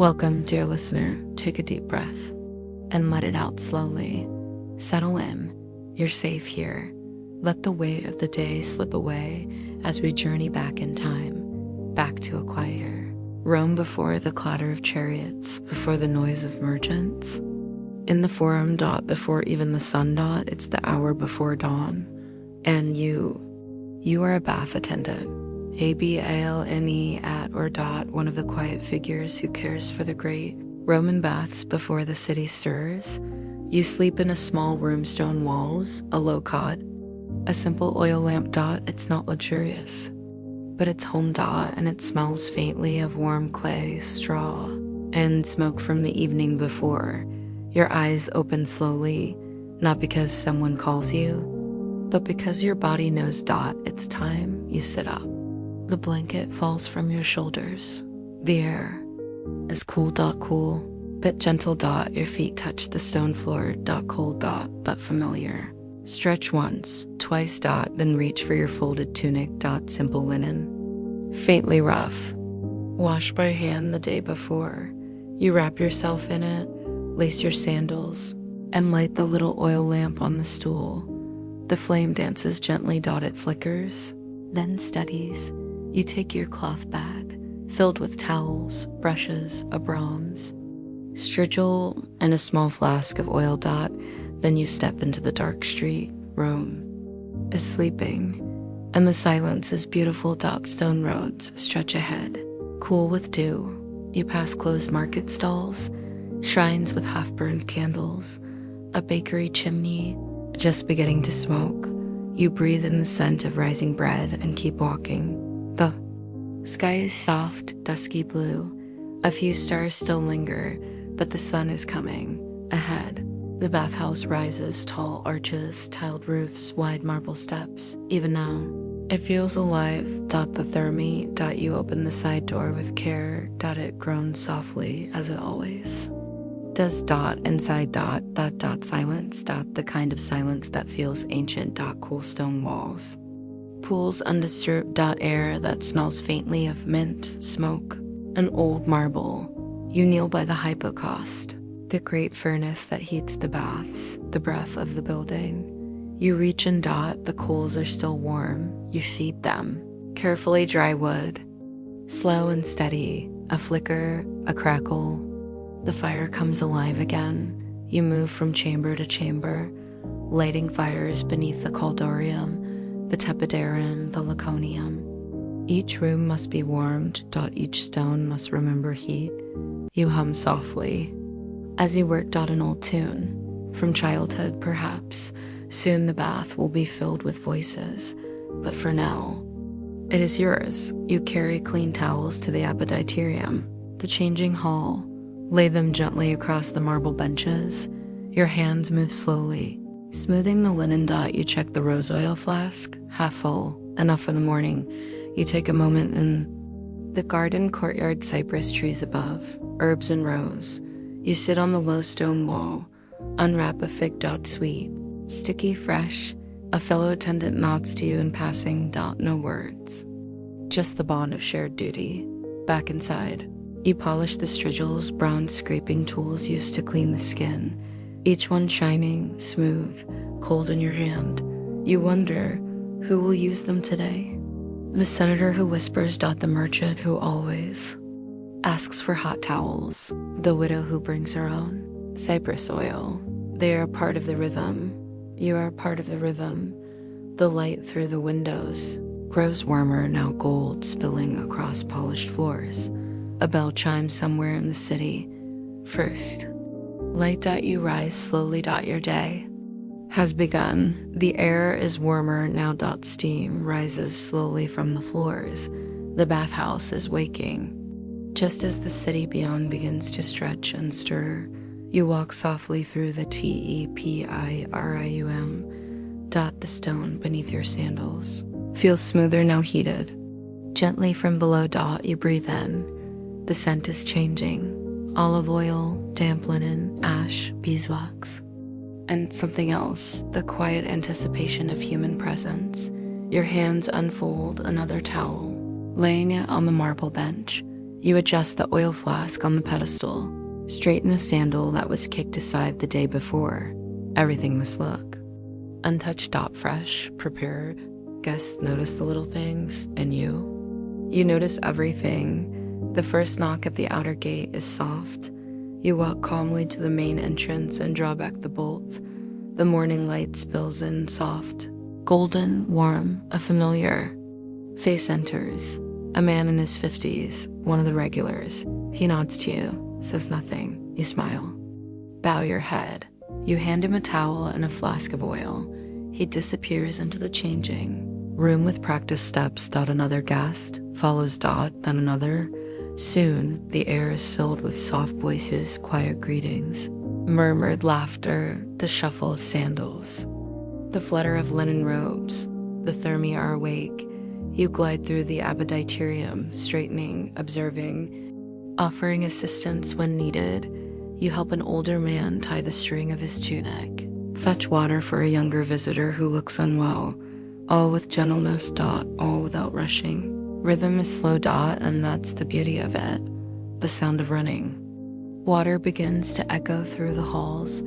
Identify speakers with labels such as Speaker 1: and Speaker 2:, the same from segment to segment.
Speaker 1: Welcome, dear listener. Take a deep breath and let it out slowly. Settle in. You're safe here. Let the weight of the day slip away as we journey back in time, back to a quieter. Roam before the clatter of chariots, before the noise of merchants. In the forum dot before even the sun dot, it's the hour before dawn. And you are a bath attendant. ABALNE at or dot, one of the quiet figures who cares for the great. Roman baths before the city stirs. You sleep in a small room, stone walls, a low cot, a simple oil lamp dot. It's not luxurious, but it's home dot, and it smells faintly of warm clay, straw, and smoke from the evening before. Your eyes open slowly, not because someone calls you, but because your body knows dot, it's time. You sit up. The blanket falls from your shoulders. The air is cool, but gentle dot. Your feet touch the stone floor dot, cold dot, but familiar. Stretch once, twice dot, then reach for your folded tunic dot, simple linen. Faintly rough. Washed by hand the day before. You wrap yourself in it, lace your sandals, and light the little oil lamp on the stool. The flame dances gently dot, it flickers, then steadies. You take your cloth bag, filled with towels, brushes, a bronze, strigil, and a small flask of oil dot. Then you step into the dark street. Rome is sleeping, and the silence is beautiful dot. Stone roads stretch ahead, cool with dew. You pass closed market stalls, shrines with half-burned candles, a bakery chimney just beginning to smoke. You breathe in the scent of rising bread and keep walking. The sky is soft, dusky blue. A few stars still linger, but the sun is coming. Ahead, the bathhouse rises, tall arches, tiled roofs, wide marble steps. Even now, it feels alive. Dot the thermi. Dot you open the side door with care. Dot it groans softly, as it always does. Dot inside dot, that dot silence. Dot the kind of silence that feels ancient. Dot cool stone walls. Pools undisturbed dot, air that smells faintly of mint, smoke, and old marble. You kneel by the hypocaust, the great furnace that heats the baths, the breath of the building. You reach and dot, the coals are still warm. You feed them. Carefully dry wood, slow and steady, a flicker, a crackle. The fire comes alive again. You move from chamber to chamber, lighting fires beneath the caldarium, the tepidarum, the laconium. Each room must be warmed. Dot each stone must remember heat. You hum softly as you work. Dot an old tune from childhood, perhaps. Soon the bath will be filled with voices, but for now, it is yours. You carry clean towels to the appetiterium, the changing hall. Lay them gently across the marble benches. Your hands move slowly, smoothing the linen. Dot you check the rose oil flask, half full, enough for the morning. You take a moment in the garden courtyard, cypress trees above, herbs and rose. You sit on the low stone wall, unwrap a fig. Dot sweet, sticky, fresh. A fellow attendant nods to you in passing. Dot no words, just the bond of shared duty. Back inside, you polish the strigils, bronze scraping tools used to clean the skin, each one shining, smooth, cold in your hand. You wonder who will use them today. The senator who whispers. Dot the merchant who always asks for hot towels. The widow who brings her own. Cypress oil. They are a part of the rhythm. You are a part of the rhythm. The light through the windows grows warmer, now gold spilling across polished floors. A bell chimes somewhere in the city. First light. Dot you rise slowly. Dot your day has begun. The air is warmer now. Dot steam rises slowly from the floors. The bathhouse is waking. Just as the city beyond begins to stretch and stir, you walk softly through the tepirium. Dot the stone beneath your sandals feels smoother, now heated. Gently from below. Dot you breathe in. The scent is changing. Olive oil, damp linen, ash, beeswax, and something else, the quiet anticipation of human presence. Your hands unfold another towel, laying it on the marble bench. You adjust the oil flask on the pedestal, straighten a sandal that was kicked aside the day before. Everything must look untouched, fresh, prepared. Guests notice the little things, and you notice everything. The first knock at the outer gate is soft. You walk calmly to the main entrance and draw back the bolt. The morning light spills in soft, golden, warm, a familiar face enters. A man in his 50s, one of the regulars. He nods to you, says nothing. You smile. Bow your head. You hand him a towel and a flask of oil. He disappears into the changing room with practice steps. Another guest follows. Then another. Soon, the air is filled with soft voices, quiet greetings, murmured laughter, the shuffle of sandals, the flutter of linen robes. The thermi are awake. You glide through the apodyterium, straightening, observing, offering assistance when needed. You help an older man tie the string of his tunic, fetch water for a younger visitor who looks unwell, all with gentleness. All without rushing. Rhythm is slow. And that's the beauty of it, the sound of running. Water begins to echo through the halls,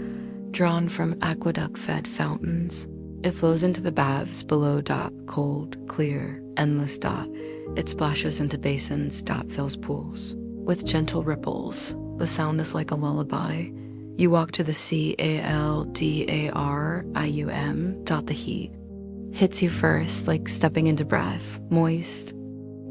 Speaker 1: drawn from aqueduct-fed fountains. It flows into the baths below. Cold, clear, endless. It splashes into basins. Fills pools with gentle ripples. The sound is like a lullaby. You walk to the caldarium. The heat hits you first, like stepping into breath, moist,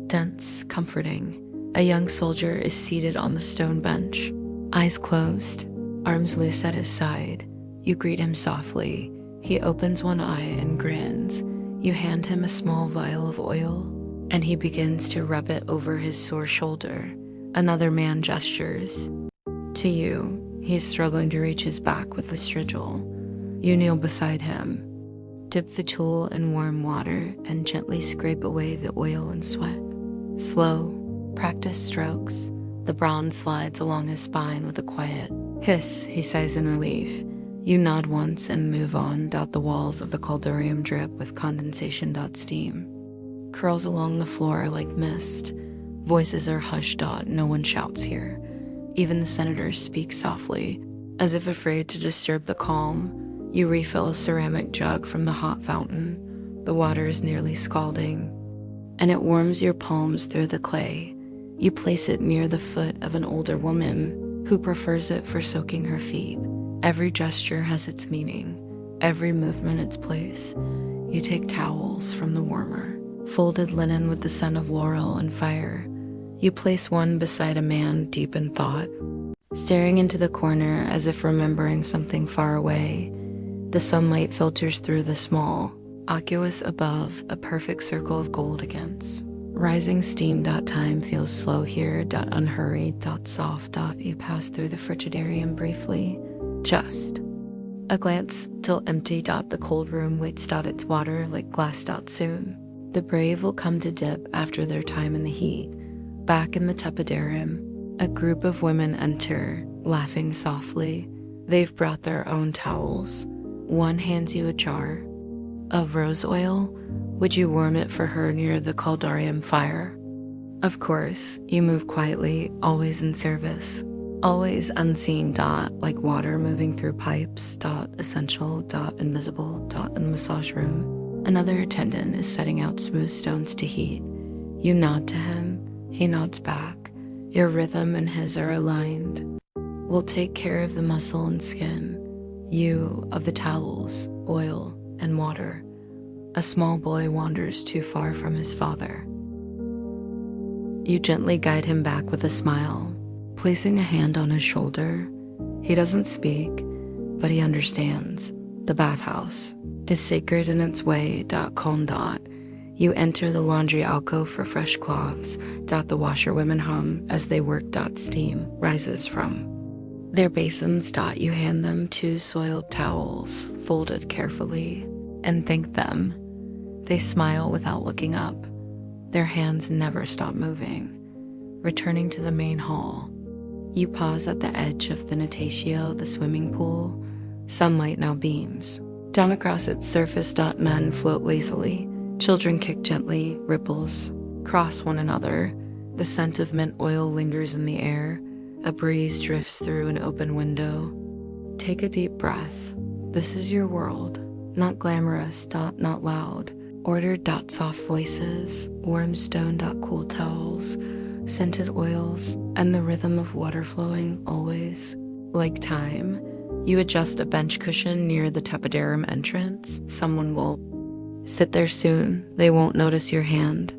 Speaker 1: dense, comforting. A young soldier is seated on the stone bench, eyes closed, arms loose at his side. You greet him softly. He opens one eye and grins. You hand him a small vial of oil, and he begins to rub it over his sore shoulder. Another man gestures to you. He's struggling to reach his back with the strigil. You kneel beside him, dip the tool in warm water, and gently scrape away the oil and sweat. Slow, practiced strokes. The bronze slides along his spine with a quiet hiss. He sighs in relief. You nod once and move on. The walls of the caldarium drip with condensation. Steam curls along the floor like mist. Voices are hushed. No one shouts here. Even the senators speak softly, as if afraid to disturb the calm. You refill a ceramic jug from the hot fountain. The water is nearly scalding, and it warms your palms through the clay. You place it near the foot of an older woman who prefers it for soaking her feet. Every gesture has its meaning, every movement its place. You take towels from the warmer, folded linen with the scent of laurel and fire. You place one beside a man deep in thought, staring into the corner as if remembering something far away. The sunlight filters through the small, aqueous above, a perfect circle of gold against. Rising steam. Time feels slow here. Unhurried. Soft. You pass through the frigidarium briefly. Just a glance till empty. The cold room waits. Its water like glass. Soon the brave will come to dip after their time in the heat. Back in the tepidarium, a group of women enter, laughing softly. They've brought their own towels. One hands you a jar of rose oil. Would you warm it for her near the caldarium fire? Of course. You move quietly, always in service, always unseen. Like water moving through pipes. Essential. Invisible. In the massage room, another attendant is setting out smooth stones to heat. You nod to him. He nods back. Your rhythm and his are aligned. We'll take care of the muscle and skin. You of the towels, oil, and water. A small boy wanders too far from his father. You gently guide him back with a smile, placing a hand on his shoulder. He doesn't speak, but he understands. The bathhouse is sacred in its way. You enter the laundry alcove for fresh cloths. The washerwomen hum as they work. Steam rises from their basins. You hand them 2 soiled towels, folded carefully, and thank them. They smile without looking up. Their hands never stop moving. Returning to the main hall, you pause at the edge of the natatio, the swimming pool. Sunlight now beams down across its surface. Men float lazily. Children kick gently. Ripples cross one another. The scent of mint oil lingers in the air. A breeze drifts through an open window. Take a deep breath. This is your world. Not glamorous, not loud. Ordered, soft voices. Warm stone, cool towels. Scented oils. And the rhythm of water flowing, always. Like time. You adjust a bench cushion near the tapedarum entrance. Someone will sit there soon. They won't notice your hand.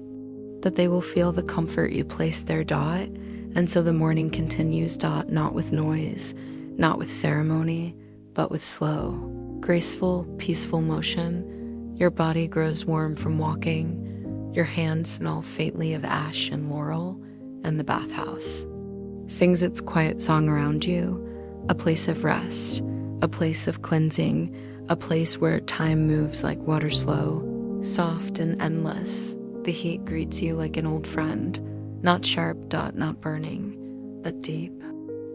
Speaker 1: That they will feel the comfort you place there, And so the morning continues, not with noise, not with ceremony, but with slow, graceful, peaceful motion. Your body grows warm from walking. Your hands smell faintly of ash and laurel, and the bathhouse sings its quiet song around you, a place of rest, a place of cleansing, a place where time moves like water slow, soft and endless. The heat greets you like an old friend, not sharp, not burning, but deep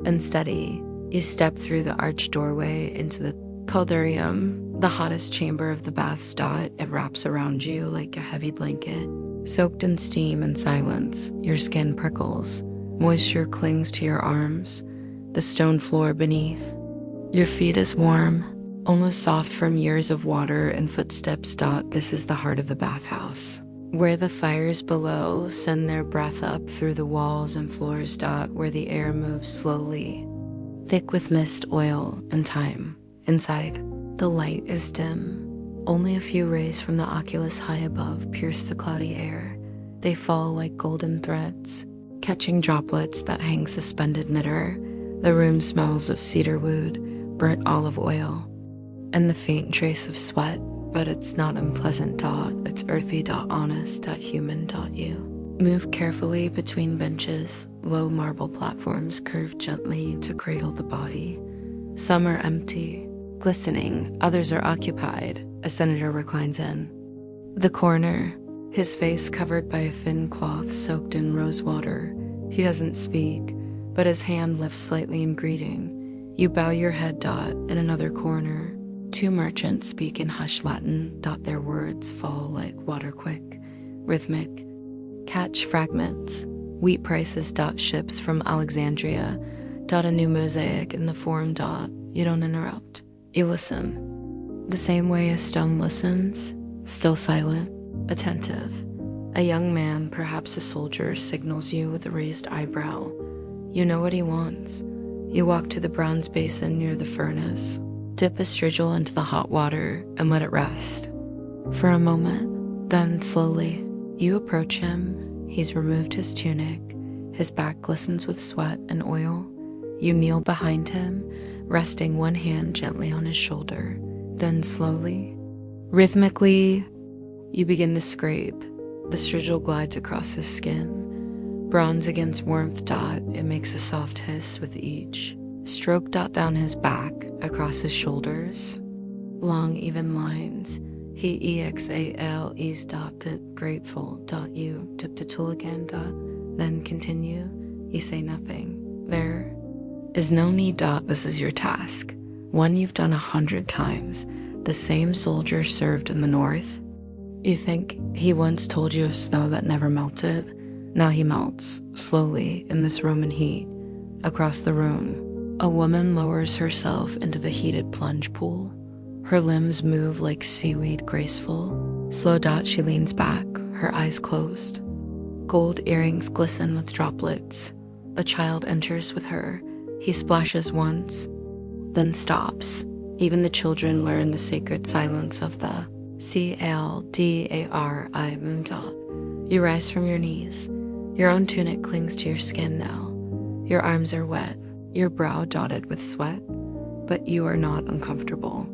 Speaker 1: and steady. You step through the arched doorway into the caldarium, the hottest chamber of the baths. It wraps around you like a heavy blanket. Soaked in steam and silence, your skin prickles. Moisture clings to your arms, the stone floor beneath. Your feet is warm, almost soft from years of water and footsteps. This is the heart of the bathhouse, where the fires below send their breath up through the walls and floors. Where the air moves slowly, thick with mist, oil, and time. Inside, the light is dim. Only a few rays from the oculus high above pierce the cloudy air. They fall like golden threads, catching droplets that hang suspended midair. The room smells of cedar wood, burnt olive oil, and the faint trace of sweat, but it's not unpleasant. It's earthy, honest, human. You move carefully between benches. Low marble platforms curve gently to cradle the body. Some are empty, glistening, others are occupied. A senator reclines in the corner, his face covered by a thin cloth soaked in rose water. He doesn't speak, but his hand lifts slightly in greeting. You bow your head. In another corner, two merchants speak in hushed Latin. Their words fall like water, quick, rhythmic, catch fragments. Wheat prices. Ships from Alexandria. A new mosaic in the forum. You don't interrupt. You listen. The same way a stone listens, still silent, attentive. A young man, perhaps a soldier, signals you with a raised eyebrow. You know what he wants. You walk to the bronze basin near the furnace, dip a strigil into the hot water, and let it rest. For a moment, then slowly, you approach him. He's removed his tunic. His back glistens with sweat and oil. You kneel behind him, resting one hand gently on his shoulder. Then slowly, rhythmically, you begin to scrape. The strigil glides across his skin. Bronze against warmth. It makes a soft hiss with each stroke. Down his back, across his shoulders. Long, even lines. He exhales. Grateful. You dip the tool again. Then continue. You say nothing. There is no need. This is your task. One you've done 100 times. The same soldier served in the north. You think he once told you of snow that never melted. Now he melts, slowly, in this Roman heat. Across the room, a woman lowers herself into the heated plunge pool. Her limbs move like seaweed, graceful. Slow. She leans back, her eyes closed. Gold earrings glisten with droplets. A child enters with her. He splashes once, then stops. Even the children learn the sacred silence of the Caldari. You rise from your knees. Your own tunic clings to your skin now. Your arms are wet, your brow dotted with sweat, but you are not uncomfortable.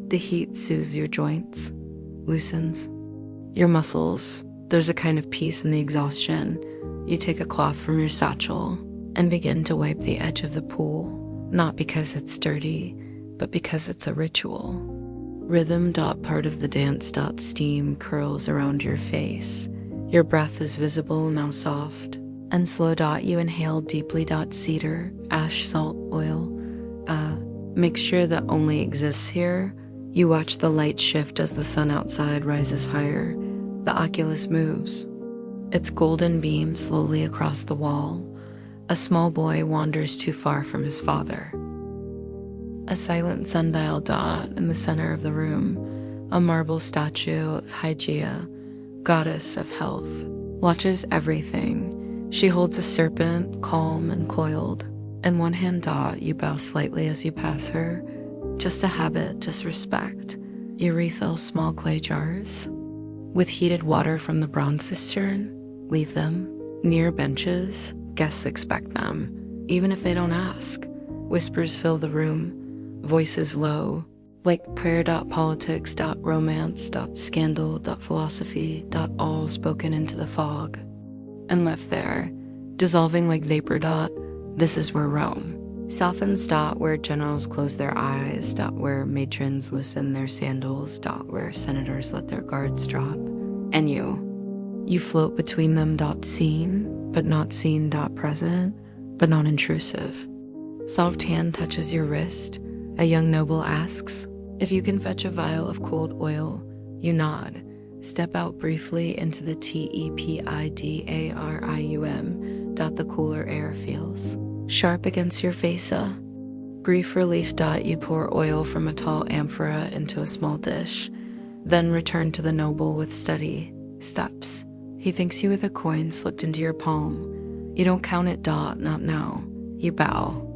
Speaker 1: The heat soothes your joints, loosens your muscles. There's a kind of peace in the exhaustion. You take a cloth from your satchel and begin to wipe the edge of the pool. Not because it's dirty, but because it's a ritual. Rhythm. Part of the dance. Steam curls around your face. Your breath is visible, now soft and slow. You inhale deeply. Cedar, ash, salt, oil. Mixture that only exists here. You watch the light shift as the sun outside rises higher. The oculus moves. its golden beam slowly across the wall. A small boy wanders too far from his father. A silent sundial dot in the center of the room, a marble statue of Hygeia, goddess of health, watches everything. She holds a serpent, calm and coiled. In one hand, Dot, you bow slightly as you pass her. Just a habit, just respect. You refill small clay jars. With heated water from the bronze cistern, leave them. Near benches, guests expect them, even if they don't ask. Whispers fill the room, voices low, like prayer.politics.romance.scandal.philosophy. All spoken into the fog and left there, dissolving like vapor. This is where Rome softens. Where generals close their eyes. Where matrons loosen their sandals. Where senators let their guards drop. And you float between them. Seen, but not seen. Present, but not intrusive. Soft hand touches your wrist. A young noble asks if you can fetch a vial of cold oil. You nod. Step out briefly into the tepidarium. The cooler air feels sharp against your face. Brief relief. You pour oil from a tall amphora into a small dish, then return to the noble with steady steps. He thanks you with a coin slipped into your palm. You don't count it. Not now. You bow,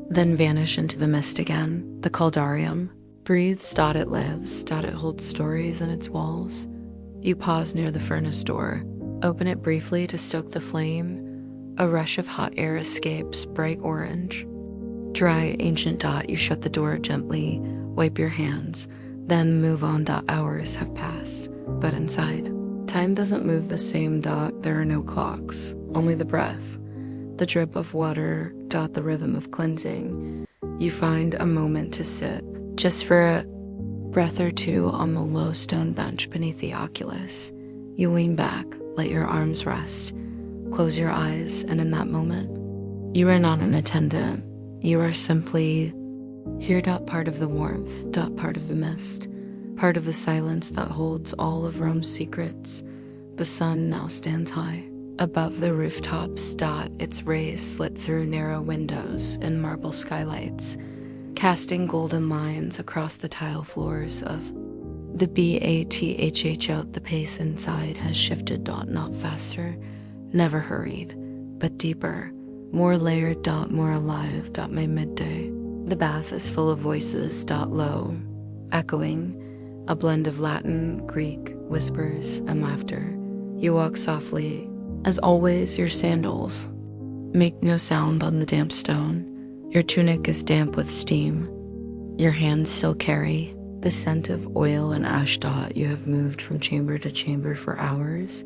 Speaker 1: then vanish into the mist again. The caldarium breathes. It lives. It holds stories in its walls. You pause near the furnace door, open it briefly to stoke the flame. A rush of hot air escapes, bright orange. Dry, ancient. You shut the door gently, wipe your hands, then move on. Hours have passed, but inside, time doesn't move the same. There are no clocks, only the breath, the drip of water. The rhythm of cleansing. You find a moment to sit, just for a breath or two, on the low stone bench beneath the oculus. You lean back, let your arms rest. Close your eyes, and in that moment, you are not an attendant. You are simply here. Part of the warmth. Part of the mist. Part of the silence that holds all of Rome's secrets. The sun now stands high above the rooftops. Its rays slit through narrow windows and marble skylights, casting golden lines across the tile floors of the bathhouse. The pace inside has shifted. Not faster, never hurried, but deeper, more layered. More alive. My midday. The bath is full of voices. Low, echoing, a blend of Latin, Greek, whispers, and laughter. You walk softly. As always, your sandals make no sound on the damp stone. Your tunic is damp with steam. Your hands still carry the scent of oil and ash. You have moved from chamber to chamber for hours,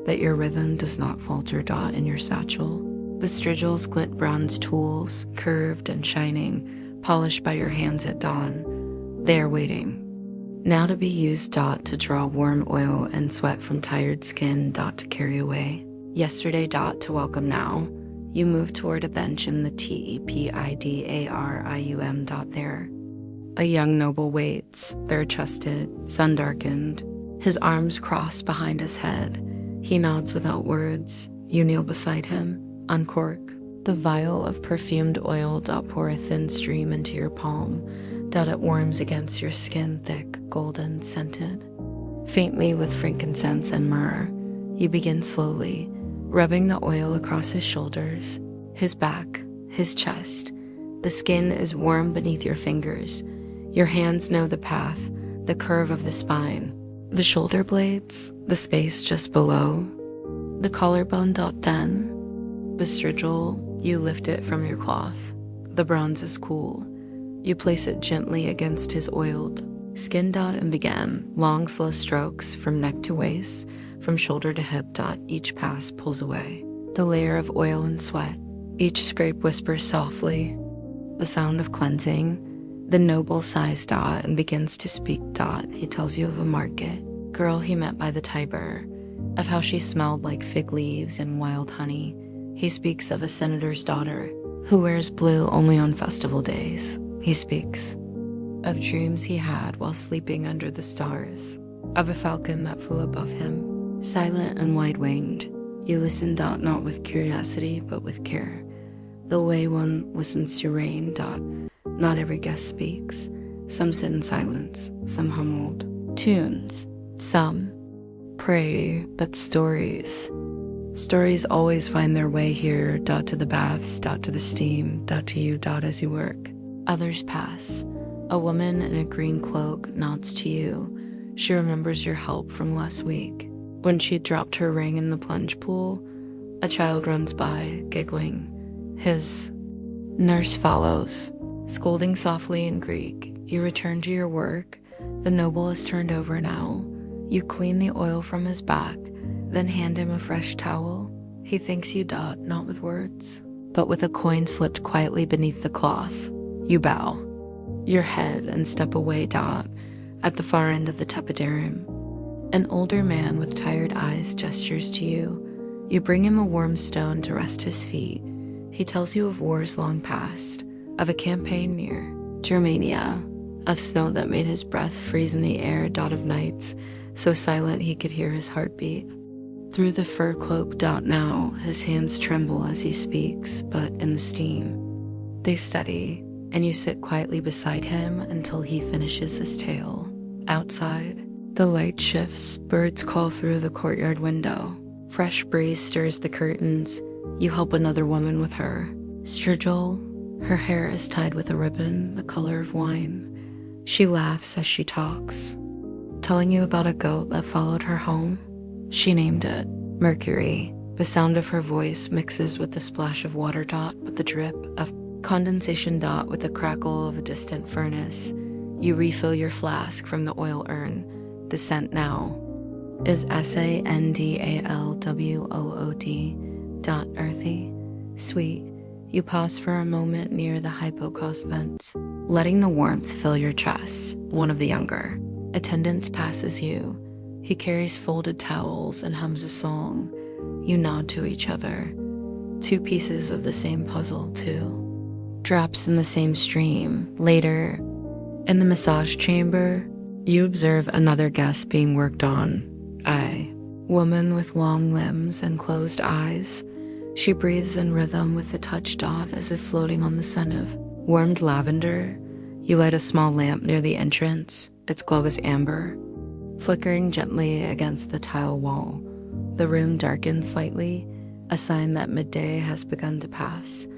Speaker 1: but your rhythm does not falter. In your satchel, the strigils glint bronze tools, curved and shining, polished by your hands at dawn. They are waiting, now to be used. To draw warm oil and sweat from tired skin. To carry away yesterday. To welcome now. You move toward a bench in the tepidarium. There, a young noble waits, bare-chested, sun-darkened, his arms crossed behind his head. He nods without words. You kneel beside him, uncork the vial of perfumed oil. Pour a thin stream into your palm. It warms against your skin, thick, golden, scented, faintly with frankincense and myrrh. You begin slowly, rubbing the oil across his shoulders, his back, his chest. The skin is warm beneath your fingers. Your hands know the path, the curve of the spine, the shoulder blades, the space just below, the collarbone. Then, the strigil, you lift it from your cloth. The bronze is cool. You place it gently against his oiled skin. And begin long, slow strokes from neck to waist, from shoulder to hip. Each pass pulls away the layer of oil and sweat. Each scrape whispers softly, the sound of cleansing. The noble sighs. And begins to speak. He tells you of a market girl he met by the Tiber, of how she smelled like fig leaves and wild honey. He speaks of a senator's daughter who wears blue only on festival days. He speaks of dreams he had while sleeping under the stars, of a falcon that flew above him, silent and wide-winged, You listen dot not with curiosity but with care, the way one listens to rain dot. Not every guest speaks. Some sit in silence, some hum old tunes, some pray, but stories always find their way here dot to the baths dot to the steam dot to you dot as you work. Others pass. A woman in a green cloak nods to you. She remembers your help from last week. When she dropped her ring in the plunge pool, a child runs by, giggling. His nurse follows, scolding softly in Greek. You return to your work. The noble is turned over now. You clean the oil from his back, then hand him a fresh towel. He thanks you dot, not with words, but with a coin slipped quietly beneath the cloth. You bow your head and step away dot. At the far end of the tepidarium, an older man with tired eyes gestures to you. You bring him a warm stone to rest his feet. He tells you of wars long past, of a campaign near Germania, of snow that made his breath freeze in the air dot, of nights so silent he could hear his heartbeat. Through the fur cloak dot now, his hands tremble as he speaks, but in the steam they steady, and you sit quietly beside him until he finishes his tale. Outside, the light shifts, birds call through the courtyard window. Fresh breeze stirs the curtains. You help another woman with her. Strigil, her hair is tied with a ribbon the color of wine. She laughs as she talks, telling you about a goat that followed her home. She named it Mercury. The sound of her voice mixes with the splash of water dot with the drip of condensation dot with the crackle of a distant furnace. You refill your flask from the oil urn. The scent now is Sandalwood dot earthy, sweet. You pause for a moment near the hypocaust vents, letting the warmth fill your chest. One of the younger attendants passes you. He carries folded towels and hums a song. You nod to each other. Two pieces of the same puzzle, too. Drops in the same stream. Later, in the massage chamber, you observe another guest being worked on. Woman with long limbs and closed eyes. She breathes in rhythm with the touch dot as if floating on the scent of warmed lavender. You light a small lamp near the entrance. Its glow is amber, flickering gently against the tile wall. The room darkens slightly, a sign that midday has begun to pass,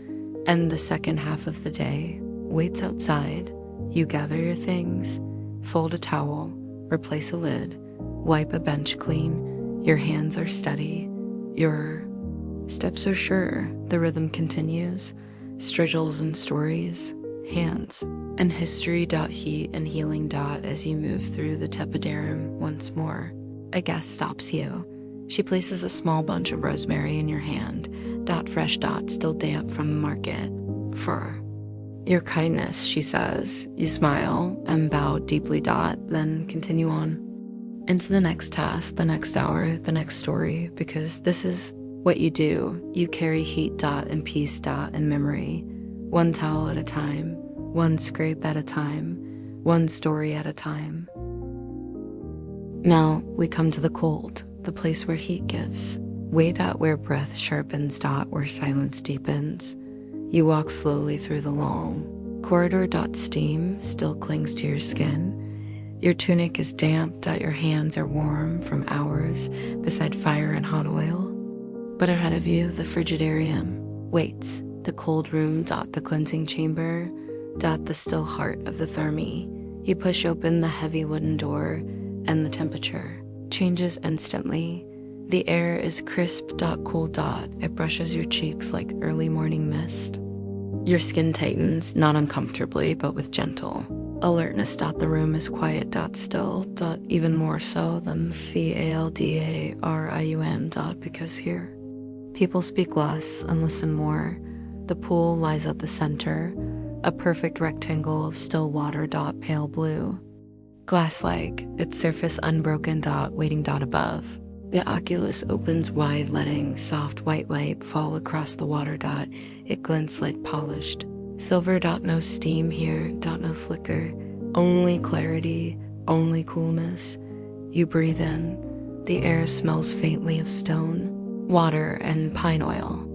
Speaker 1: and the second half of the day waits outside. You gather your things, fold a towel, replace a lid, wipe a bench clean. Your hands are steady. Your steps are sure. The rhythm continues. Strigils and stories, hands, and history dot heat and healing dot as you move through the tepidarium once more. A guest stops you. She places a small bunch of rosemary in your hand, dot fresh dot still damp from the market. For your kindness, she says. You smile and bow deeply dot, then continue on. Into the next task, the next hour, the next story, because this is what you do. You carry heat dot and peace dot and memory, one towel at a time, one scrape at a time, one story at a time. Now we come to the cold, the place where heat gives. Way dot where breath sharpens dot where silence deepens. You walk slowly through the long corridor dot steam still clings to your skin. Your tunic is damp dot your hands are warm from hours beside fire and hot oil. But ahead of you, the frigidarium waits. The cold room dot the cleansing chamber dot the still heart of the thermi. You push open the heavy wooden door and the temperature changes instantly. The air is crisp dot cool dot. It brushes your cheeks like early morning mist. Your skin tightens, not uncomfortably, but with gentle alertness dot. The room is quiet dot still dot, even more so than CALDARIUM dot, because here people speak less and listen more. The pool lies at the center, a perfect rectangle of still water dot pale blue. Glass-like, its surface unbroken dot waiting dot above. The oculus opens wide, letting soft white light fall across the water dot. It glints like polished silver dot. No steam here dot, no flicker, only clarity, only coolness. You breathe in. The air smells faintly of stone. water, and pine oil.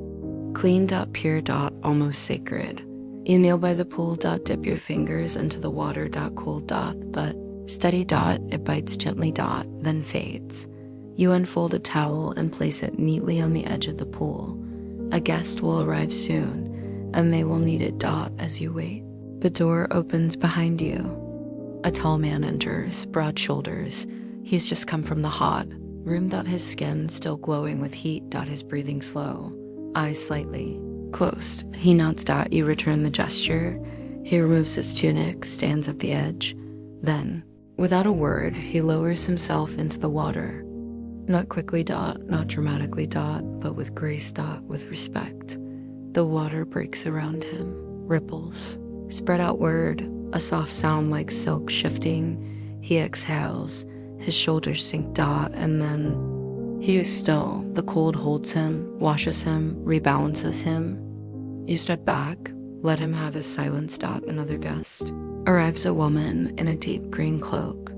Speaker 1: Clean. Pure. Almost sacred. You kneel by the pool. Dip your fingers into the water. Cool. But steady. It bites gently. Then fades. You unfold a towel and place it neatly on the edge of the pool. A guest will arrive soon, and they will need it. As you wait, the door opens behind you. A tall man enters, broad shoulders. He's just come from the hot room. His skin still glowing with heat. His breathing slow, eyes slightly closed. He nods. You return the gesture. He removes his tunic, stands at the edge. Then, without a word, he lowers himself into the water. Not quickly. Not dramatically. But with grace. With respect. The water breaks around him. Ripples spread outward, a soft sound like silk shifting. He exhales. His shoulders sink. And then he is still. The cold holds him, washes him, rebalances him. You step back, let him have his silence. Another guest. Arrives a woman in a deep green cloak.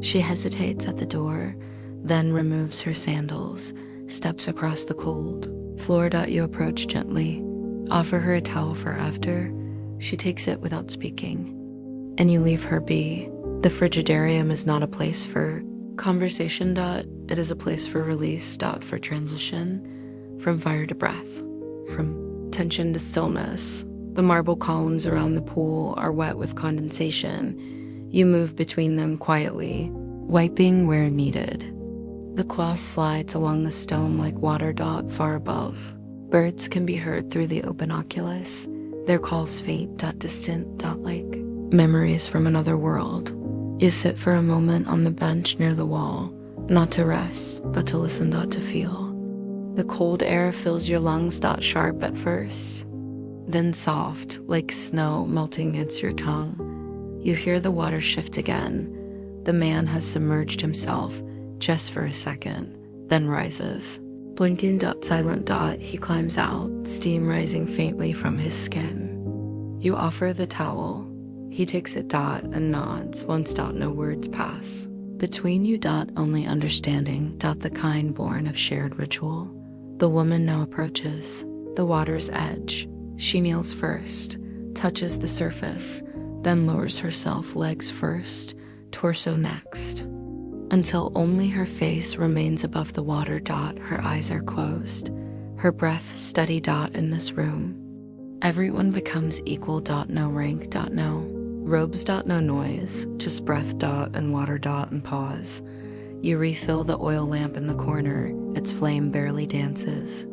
Speaker 1: She hesitates at the door, then removes her sandals, steps across the cold floor. You approach gently, offer her a towel for after. She takes it without speaking, and you leave her be. The frigidarium is not a place for conversation. It is a place for release. For transition, from fire to breath, from tension to stillness. The marble columns around the pool are wet with condensation. You move between them quietly, wiping where needed. The cloth slides along the stone like water. Far above, birds can be heard through the open oculus. Their calls faint. Distant. Like memories from another world. You sit for a moment on the bench near the wall, not to rest, but to listen. To feel. The cold air fills your lungs. Sharp at first, then soft, like snow melting against your tongue. You hear the water shift again. The man has submerged himself, just for a second, then rises. Blinking. Silent. He climbs out, steam rising faintly from his skin. You offer the towel. He takes it. And nods. Once. No words pass. Between you. Only understanding. The kind born of shared ritual. The woman now approaches the water's edge. She kneels first, touches the surface, then lowers herself, legs first, torso next, until only her face remains above the water. Her eyes are closed, her breath steady. In this room, everyone becomes equal. No rank. No robes. No noise, just breath. And water. And pause. You refill the oil lamp in the corner. Its flame barely dances.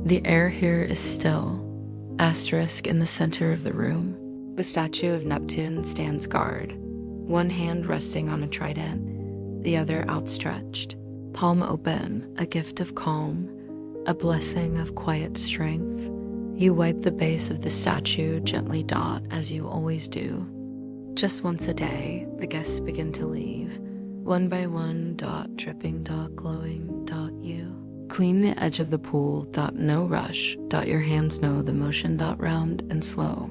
Speaker 1: The air here is still. Asterisk. In the center of the room, the statue of Neptune stands guard, one hand resting on a trident, the other outstretched, palm open, a gift of calm, a blessing of quiet strength. You wipe the base of the statue gently. As you always do. Just once a day, the guests begin to leave, one by one. Dripping. Glowing. You clean the edge of the pool. No rush. Your hands know the motion. Round and slow.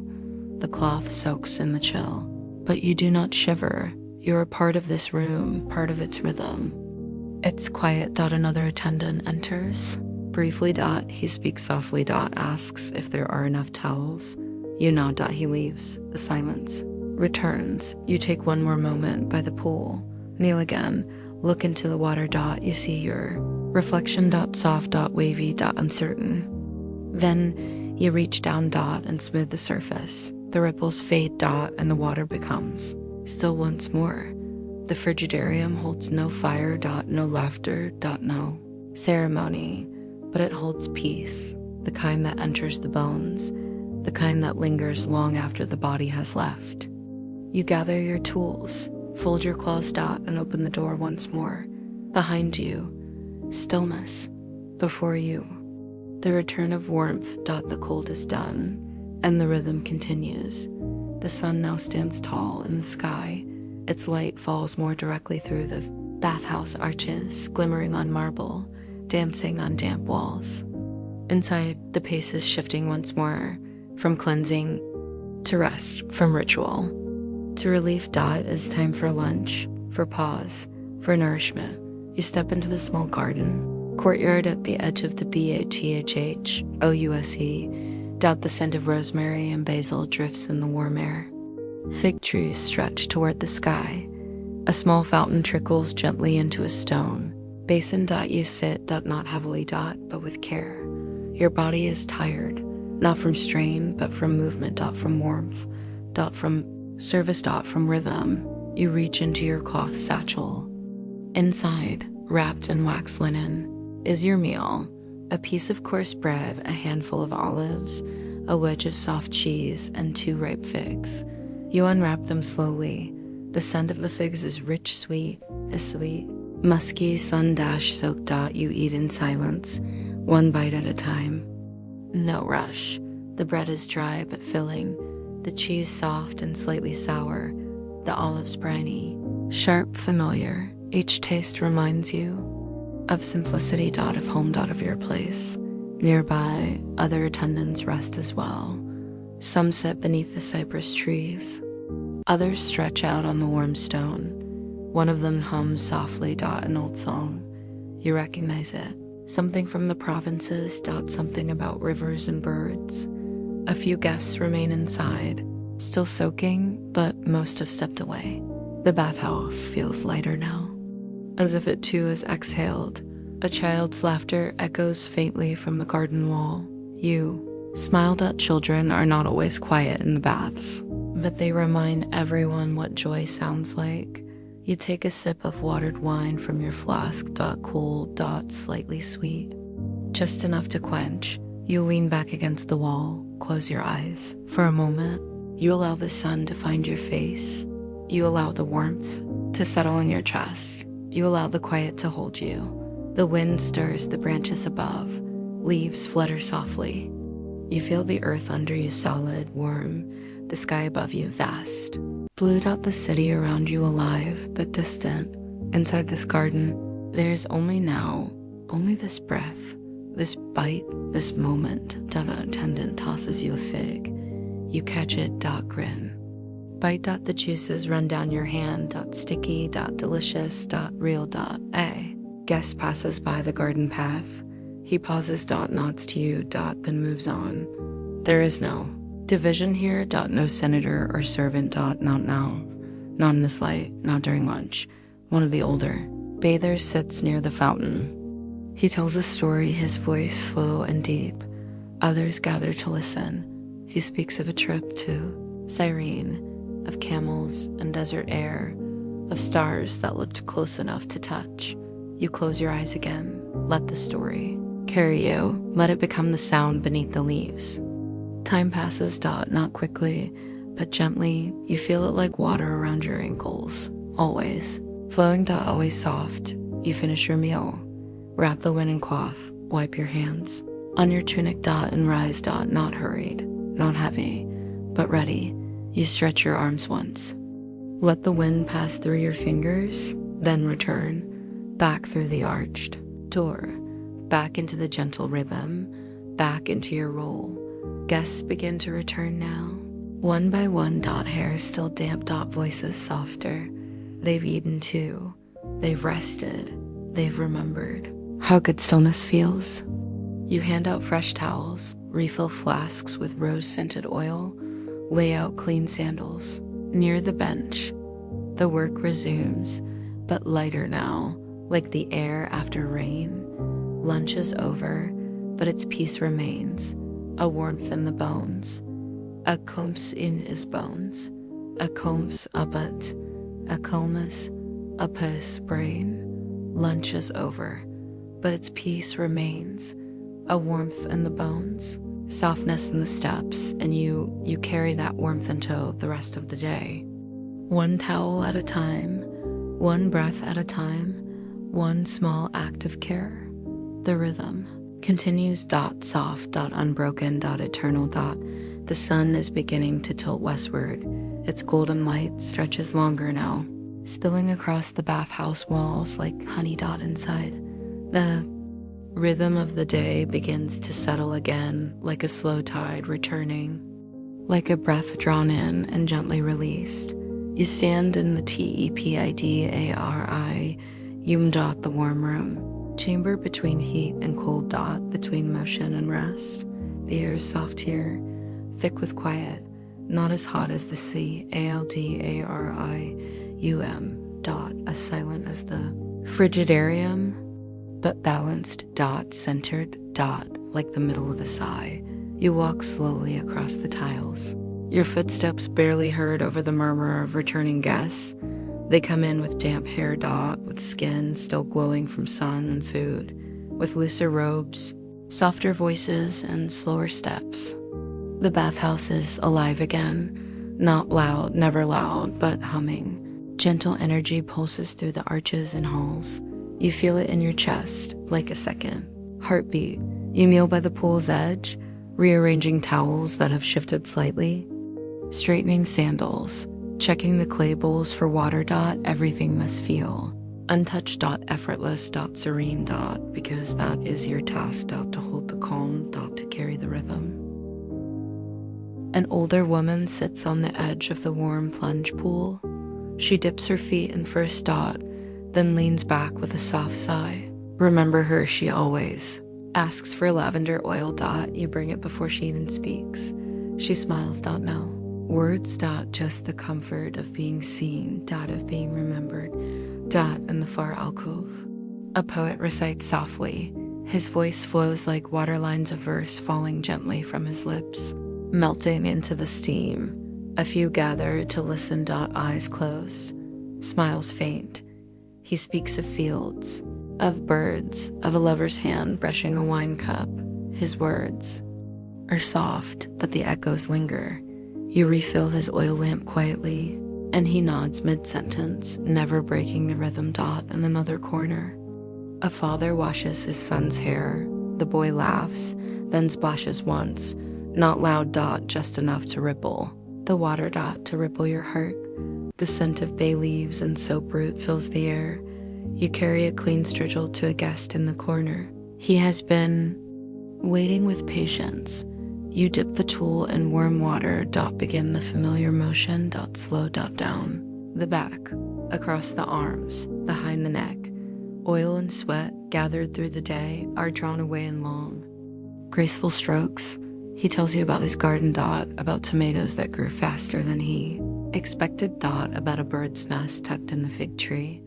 Speaker 1: The cloth soaks in the chill, but you do not shiver. You're a part of this room, part of its rhythm. It's quiet. Another attendant enters. Briefly. He speaks softly. Asks if there are enough towels. You nod. He leaves. The silence returns. You take one more moment by the pool. Kneel again. Look into the water. You see your reflection. Soft. Wavy. Uncertain. Then you reach down. And smooth the surface. The ripples fade. And the water becomes still once more. The frigidarium holds no fire. No laughter. No ceremony. But it holds peace. The kind that enters the bones. The kind that lingers long after the body has left. You gather your tools. Fold your claws. And open the door once more. Behind you, stillness. Before you, the return of warmth. The cold is done, and the rhythm continues. The sun now stands tall in the sky. Its light falls more directly through the bathhouse arches, glimmering on marble, dancing on damp walls. Inside, the pace is shifting once more, from cleansing to rest, from ritual to relief. Is time for lunch, for pause, for nourishment. You step into the small garden. Courtyard at the edge of the bathhouse. The scent of rosemary and basil drifts in the warm air. Fig trees stretch toward the sky. A small fountain trickles gently into a stone. Basin. You sit. Not heavily. But with care. Your body is tired, not from strain, but from movement. From warmth. From service. From rhythm. You reach into your cloth satchel. Inside, wrapped in wax linen, is your meal. A piece of coarse bread, a handful of olives, a wedge of soft cheese, and 2 ripe figs. You unwrap them slowly. The scent of the figs is rich, sweet, musky, sun-soaked. You eat in silence, 1 bite at a time. No rush. The bread is dry but filling, the cheese soft and slightly sour, the olives briny, sharp, familiar. Each taste reminds you of simplicity. Of home. Of your place. Nearby, other attendants rest as well. Some sit beneath the cypress trees. Others stretch out on the warm stone. One of them hums softly. An old song. You recognize it. Something from the provinces. Something about rivers and birds. A few guests remain inside, still soaking, but most have stepped away. The bathhouse feels lighter now, as if it too is exhaled. A child's laughter echoes faintly from the garden wall. You smiled at. Children are not always quiet in the baths, but they remind everyone what joy sounds like. You take a sip of watered wine from your flask. Cool. Slightly sweet, just enough to quench. You lean back against the wall, close your eyes. For a moment, you allow the sun to find your face. You allow the warmth to settle in your chest. You allow the quiet to hold you. The wind stirs the branches above. Leaves flutter softly. You feel the earth under you solid, warm, the sky above you vast. Blue. The city around you alive, but distant. Inside this garden, there is only this breath, this bite, this moment. Attendant tosses you a fig. You catch it. Grin. Bite. The juices run down your hand. Sticky. Delicious. Real. A guest passes by the garden path. He pauses. Nods to you. Then moves on. There is no division here. No senator or servant. Not now. Not in this light. Not during lunch. One of the older bathers sits near the fountain. He tells a story, his voice slow and deep. Others gather to listen. He speaks of a trip to Cyrene, of camels and desert air, of stars that looked close enough to touch. You close your eyes again. Let the story carry you. Let it become the sound beneath the leaves. Time passes. Not quickly, but gently. You feel it like water around your ankles. Always. Flowing. Always soft. You finish your meal. Wrap the linen cloth, wipe your hands. On your tunic. And rise. Not hurried, not heavy, but ready. You stretch your arms once. Let the wind pass through your fingers, then return. Back through the arched door. Back into the gentle rhythm. Back into your role. Guests begin to return now. One by one. Hair still damp. Voices softer. They've eaten too. They've rested. They've remembered how good stillness feels. You hand out fresh towels, refill flasks with rose-scented oil, lay out clean sandals. Near the bench, the work resumes, but lighter now, like the air after rain. Lunch is over, but its peace remains, a warmth in the bones. A combs in his bones, a combs abat, a combs up his brain. Lunch is over, but its peace remains, a warmth in the bones, softness in the steps, and you carry that warmth into the rest of the day. 1 towel at a time, 1 breath at a time, 1 small act of care. The rhythm continues. Soft. Unbroken. Eternal. The sun is beginning to tilt westward. Its golden light stretches longer now, spilling across the bathhouse walls like honey. Inside. The rhythm of the day begins to settle again, like a slow tide returning, like a breath drawn in and gently released. You stand in the tepidari the warm room. Chamber between heat and cold dot, between motion and rest. The air is soft here, thick with quiet, not as hot as the sea, ALDARIUM dot, as silent as the frigidarium, but balanced dot, centered dot, like the middle of a sigh. You walk slowly across the tiles. Your footsteps barely heard over the murmur of returning guests. They come in with damp hair dot, with skin still glowing from sun and food, with looser robes, softer voices, and slower steps. The bathhouse is alive again, not loud, never loud, but humming. Gentle energy pulses through the arches and halls. You feel it in your chest, like a second heartbeat. You kneel by the pool's edge, rearranging towels that have shifted slightly, straightening sandals, checking the clay bowls for water dot, everything must feel untouched dot, effortless dot, serene dot, because that is your task dot, to hold the calm dot, to carry the rhythm. An older woman sits on the edge of the warm plunge pool. She dips her feet in first dot, then leans back with a soft sigh. Remember her, she always asks for lavender oil dot. You bring it before she even speaks. She smiles dot, no words dot, just the comfort of being seen dot, of being remembered dot, in the far alcove. A poet recites softly. His voice flows like water lines of verse falling gently from his lips, melting into the steam. A few gather to listen dot, eyes closed, smiles faint. He speaks of fields, of birds, of a lover's hand brushing a wine cup. His words are soft, but the echoes linger. You refill his oil lamp quietly, and he nods mid-sentence, never breaking the rhythm dot, in another corner. A father washes his son's hair. The boy laughs, then splashes once, not loud dot, just enough to ripple. The water dot, to ripple your heart. The scent of bay leaves and soap root fills the air. You carry a clean strigil to a guest in the corner. He has been waiting with patience. You dip the tool in warm water dot, begin the familiar motion dot, slow dot, down the back, across the arms, behind the neck. Oil and sweat gathered through the day are drawn away in long, graceful strokes. He tells you about his garden dot, about tomatoes that grew faster than he expected dot, about a bird's nest tucked in the fig tree.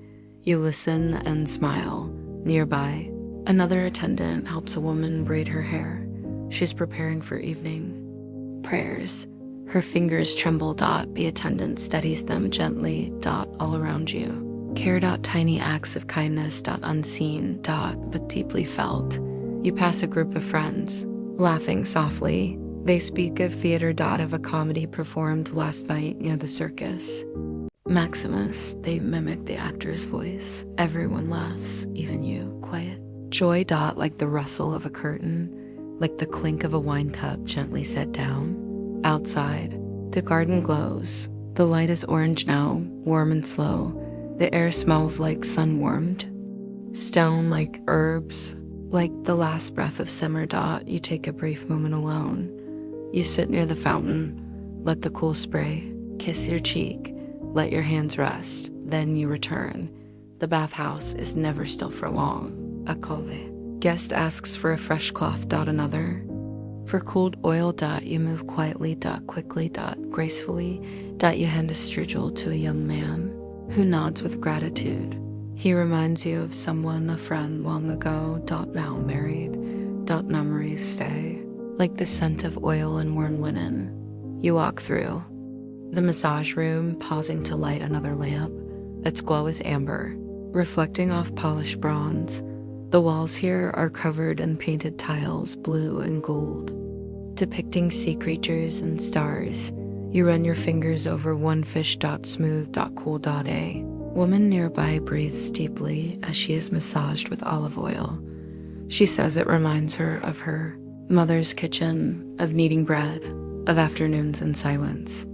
Speaker 1: You listen and smile. Nearby, another attendant helps a woman braid her hair. She's preparing for evening prayers. Her fingers tremble dot, the attendant steadies them gently dot, all around you. Care dot, tiny acts of kindness dot, unseen dot, but deeply felt. You pass a group of friends, laughing softly. They speak of theater dot, of a comedy performed last night near the circus. Maximus, they mimic the actor's voice. Everyone laughs, even you, quiet. Joy dot, like the rustle of a curtain, like the clink of a wine cup gently set down. Outside, the garden glows. The light is orange now, warm and slow. The air smells like sun-warmed stone, like herbs, like the last breath of summer dot. You take a brief moment alone. You sit near the fountain, let the cool spray kiss your cheek, let your hands rest, then you return. The bathhouse is never still for long. Acove. Guest asks for a fresh cloth dot, another. For cooled oil dot, you move quietly dot, quickly dot, gracefully dot. You hand a strigil to a young man who nods with gratitude. He reminds you of someone, a friend long ago dot, now married dot, memories stay like the scent of oil and warm linen. You walk through the massage room, pausing to light another lamp. Its glow is amber, reflecting off polished bronze. The walls here are covered in painted tiles, blue and gold, depicting sea creatures and stars. You run your fingers over one fish dot, smooth dot, cool dot. A woman nearby breathes deeply as she is massaged with olive oil. She says it reminds her of her mother's kitchen, of kneading bread, of afternoons in silence.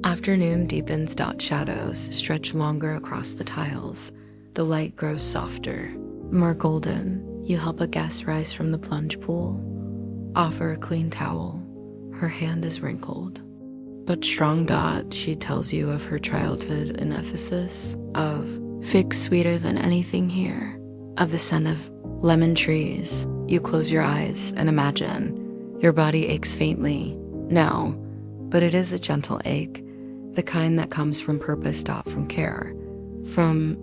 Speaker 1: Afternoon deepens dot, shadows stretch longer across the tiles. The light grows softer, more golden. You help a guest rise from the plunge pool, offer a clean towel. Her hand is wrinkled, but strong dot. She tells you of her childhood in Ephesus, of figs sweeter than anything here, of the scent of Lemon trees. You close your eyes and imagine. Your body aches faintly. No, but it is a gentle ache, the kind that comes from purpose. From care. From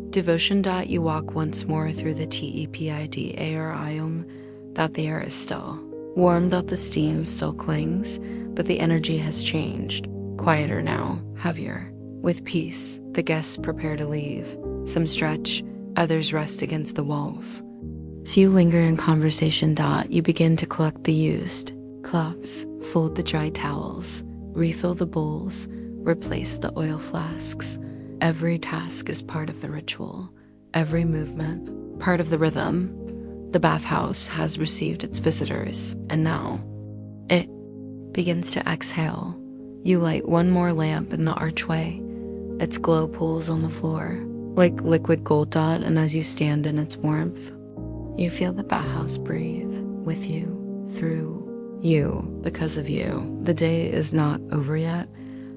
Speaker 1: devotion. You walk once more through the tepidarium. The air is still. Warm. The steam still clings, but the energy has changed. Quieter now, heavier. With peace, the guests prepare to leave. Some stretch, others rest against the walls. Few linger in conversation. You begin to collect the used cloths, fold the dry towels, refill the bowls, replace the oil flasks. Every task is part of the ritual, every movement, part of the rhythm. The bathhouse has received its visitors, and now it begins to exhale. You light one more lamp in the archway. Its glow pools on the floor, like liquid gold. And as you stand in its warmth, you feel the bathhouse breathe with you, through you, because of you. The day is not over yet,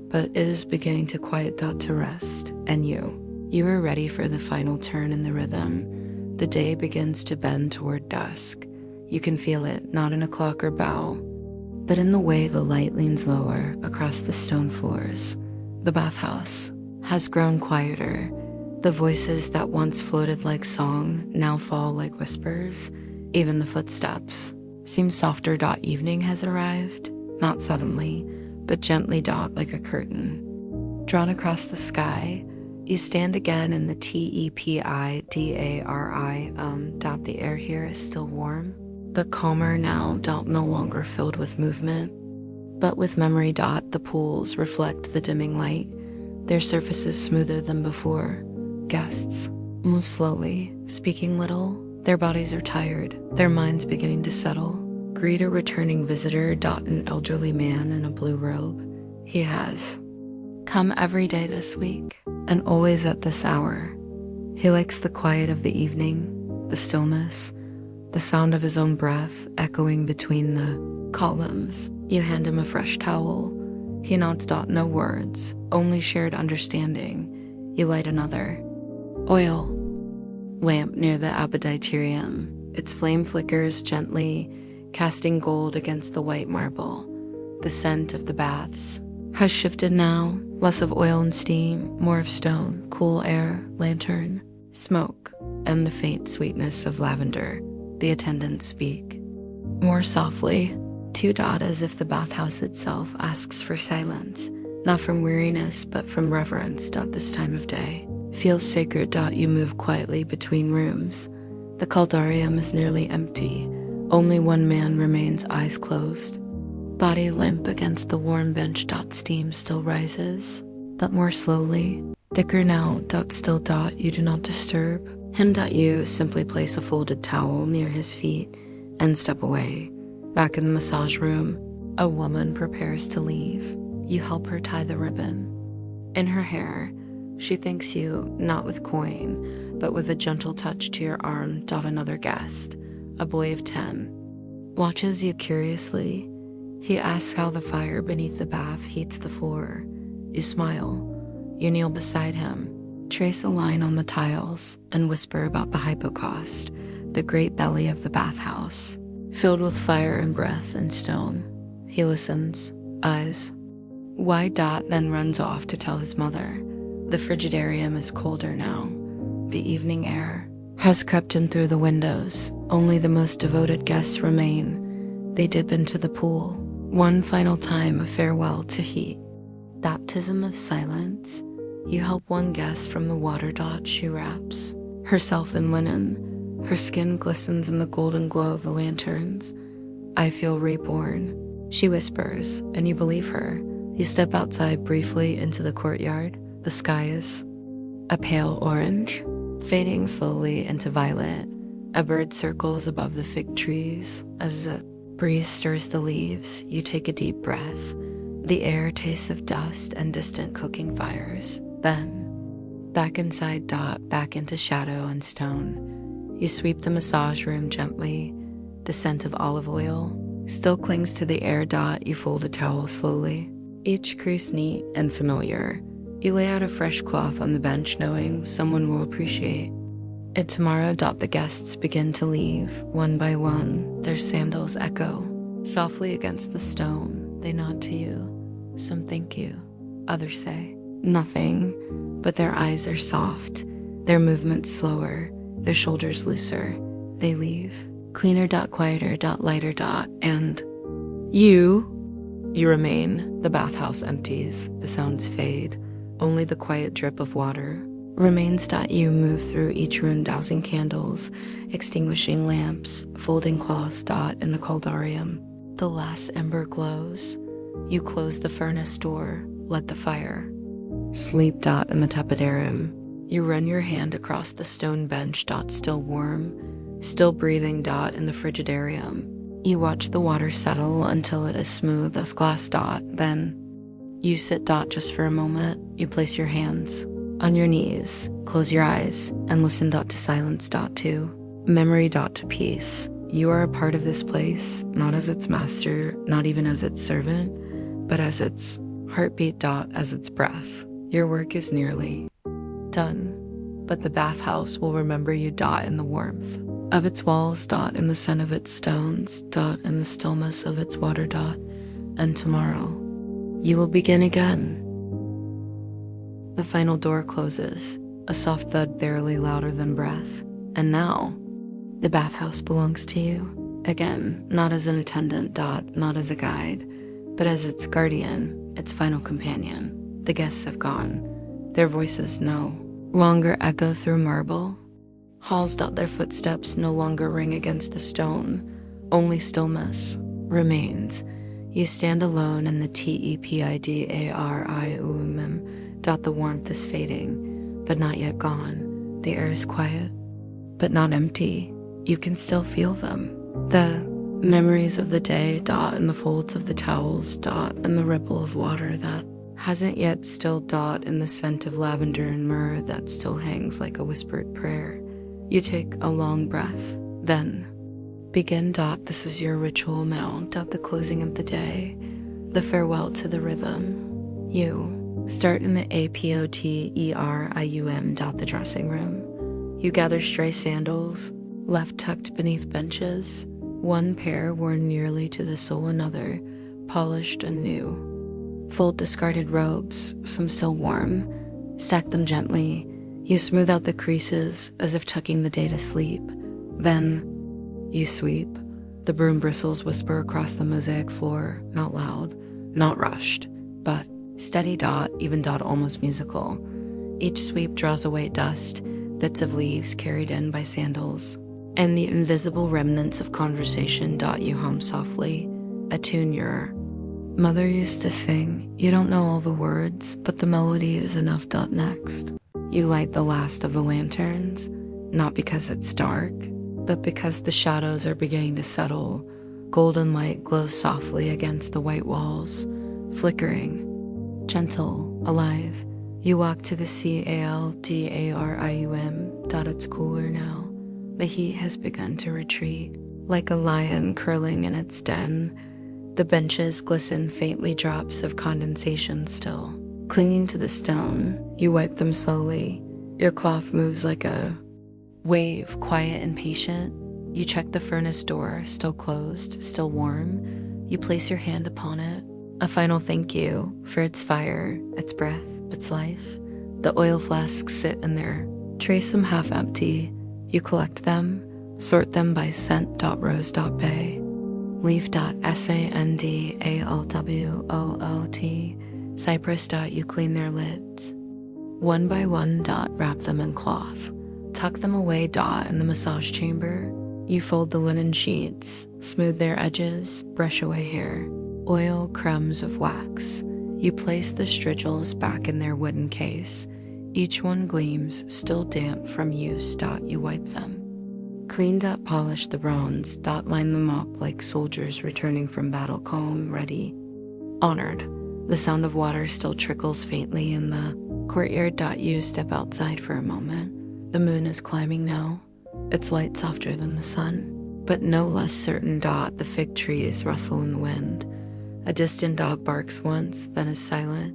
Speaker 1: but it is beginning to quiet. To rest, and you are ready for the final turn in the rhythm. The day begins to bend toward dusk. You can feel it, not in a clock or bow, but in the way the light leans lower across the stone floors. The bathhouse has grown quieter. The voices that once floated like song now fall like whispers. Even the footsteps seem softer. Evening has arrived, not suddenly, but gently. Like a curtain drawn across the sky. You stand again in the tepidari. The air here is still warm, but calmer now. No longer filled with movement, but with memory. The pools reflect the dimming light, their surfaces smoother than before. Guests move slowly, speaking little. Their bodies are tired, their minds beginning to settle. Greet a returning visitor. An elderly man in a blue robe. He has come every day this week, and always at this hour. He likes the quiet of the evening, the stillness, the sound of his own breath echoing between the columns. You hand him a fresh towel. He nods. No words, only shared understanding. You light another oil lamp near the appetiterium. Its flame flickers gently, casting gold against the white marble. The scent of the baths has shifted now, less of oil and steam, more of stone, cool air, lantern, smoke, and the faint sweetness of lavender. The attendants speak more softly, as if the bathhouse itself asks for silence, not from weariness, but from reverence. This time of day feels sacred. You move quietly between rooms. The caldarium is nearly empty. Only one man remains, eyes closed, body limp against the warm bench. Steam still rises, but more slowly, thicker now. Still. You do not disturb him. You simply place a folded towel near his feet and step away. Back in the massage room, a woman prepares to leave. You help her tie the ribbon. In her hair, she thanks you, not with coin, but with a gentle touch to your arm. Another guest, a boy of 10, watches you curiously. He asks how the fire beneath the bath heats the floor. You smile. You kneel beside him, trace a line on the tiles, and whisper about the hypocaust, the great belly of the bathhouse, filled with fire and breath and stone. He listens, eyes wide. Then runs off to tell his mother. The frigidarium is colder now. The evening air has crept in through the windows. Only the most devoted guests remain. They dip into the pool. One final time, a farewell to heat. Baptism of silence. You help one guest from the water. She wraps herself in linen. Her skin glistens in the golden glow of the lanterns. I feel reborn, she whispers, and you believe her. You step outside briefly into the courtyard. The sky is a pale orange, fading slowly into violet. A bird circles above the fig trees. As a breeze stirs the leaves, you take a deep breath. The air tastes of dust and distant cooking fires. Then, back inside. Back into shadow and stone. You sweep the massage room gently. The scent of olive oil still clings to the air. You fold a towel slowly, each crease neat and familiar. You lay out a fresh cloth on the bench, knowing someone will appreciate. At tomorrow. The guests begin to leave, one by one, their sandals echo softly against the stone. They nod to you. Some thank you, others say nothing, but their eyes are soft, their movements slower, their shoulders looser. They leave. Cleaner. Quieter. Lighter. And you remain. The bathhouse empties. The sounds fade. Only the quiet drip of water remains. You move through each room, dousing candles, extinguishing lamps, folding cloths. In the caldarium, the last ember glows. You close the furnace door, let the fire sleep. In the tepidarium, you run your hand across the stone bench. Still warm, still breathing. In the frigidarium, you watch the water settle until it is smooth as glass. Then you sit. Just for a moment, you place your hands on your knees, close your eyes, and listen. To silence. To memory. To peace. You are a part of this place, not as its master, not even as its servant, but as its heartbeat. As its breath. Your work is nearly done, but the bathhouse will remember you. In the warmth of its walls. In the scent of its stones. In the stillness of its water. And tomorrow, you will begin again. The final door closes, a soft thud barely louder than breath. And now, the bathhouse belongs to you. Again, not as an attendant. Not as a guide, but as its guardian, its final companion. The guests have gone. Their voices no longer echo through marble halls. Their footsteps no longer ring against the stone. Only stillness remains. You stand alone in the tepidarium. The warmth is fading, but not yet gone. The air is quiet, but not empty. You can still feel them. The memories of the day. In the folds of the towels. In the ripple of water that hasn't yet stilled. In the scent of lavender and myrrh that still hangs like a whispered prayer. You take a long breath, then begin. This is your ritual now. The closing of the day, the farewell to the rhythm. You start in the apoteium. The dressing room. You gather stray sandals, left tucked beneath benches. One pair worn nearly to the sole, another polished and new. Fold discarded robes, some still warm. Stack them gently. You smooth out the creases as if tucking the day to sleep. Then you sweep. The broom bristles whisper across the mosaic floor, not loud, not rushed, but steady. Even. Almost musical. Each sweep draws away dust, bits of leaves carried in by sandals, and the invisible remnants of conversation. You hum softly, a tune your mother used to sing. You don't know all the words, but the melody is enough. Next, you light the last of the lanterns, not because it's dark, but because the shadows are beginning to settle. Golden light glows softly against the white walls, flickering, gentle, alive. You walk to the caldarium. It's cooler now. The heat has begun to retreat, like a lion curling in its den. The benches glisten faintly, drops of condensation still clinging to the stone. You wipe them slowly. Your cloth moves like a wave, quiet and patient. You check the furnace door, still closed, still warm. You place your hand upon it. A final thank you for its fire, its breath, its life. The oil flasks sit in their tray, some half empty. You collect them, sort them by scent. Rose. Bay. Leaf. Sandalwood. Cypress. You clean their lids. One by one. Wrap them in cloth. Tuck them away. In the massage chamber. You fold the linen sheets, smooth their edges, brush away hair. Oil, crumbs of wax. You place the strigils back in their wooden case. Each one gleams, still damp from use. You wipe them. Cleaned up, polish the bronze. Line them up like soldiers returning from battle, calm, ready, honored. The sound of water still trickles faintly in the courtyard. You step outside for a moment. The moon is climbing now. Its light softer than the sun, but no less certain. The fig trees rustle in the wind. A distant dog barks once, then is silent.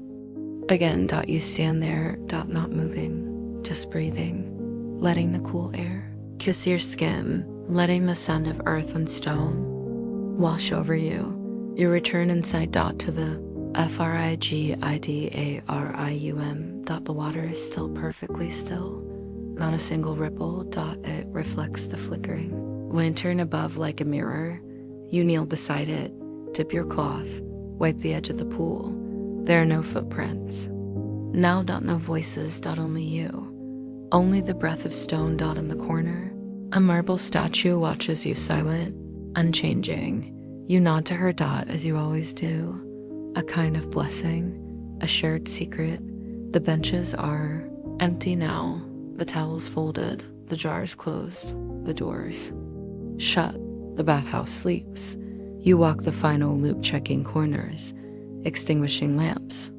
Speaker 1: Again. You stand there. Not moving, just breathing. letting the cool air kiss your skin, letting the scent of earth and stone wash over you. You return inside to the frigidarium. The water is still perfectly still. Not a single ripple. It reflects the flickering lantern above like a mirror. You kneel beside it, dip your cloth, wipe the edge of the pool. There are no footprints. Now. No voices. Only you. Only the breath of stone. In the corner. A marble statue watches you silent, unchanging. You nod to her. As you always do. A kind of blessing, a shared secret. The benches are empty now. The towels folded, the jars closed, the doors shut. The bathhouse sleeps. You walk the final loop, checking corners, extinguishing lamps.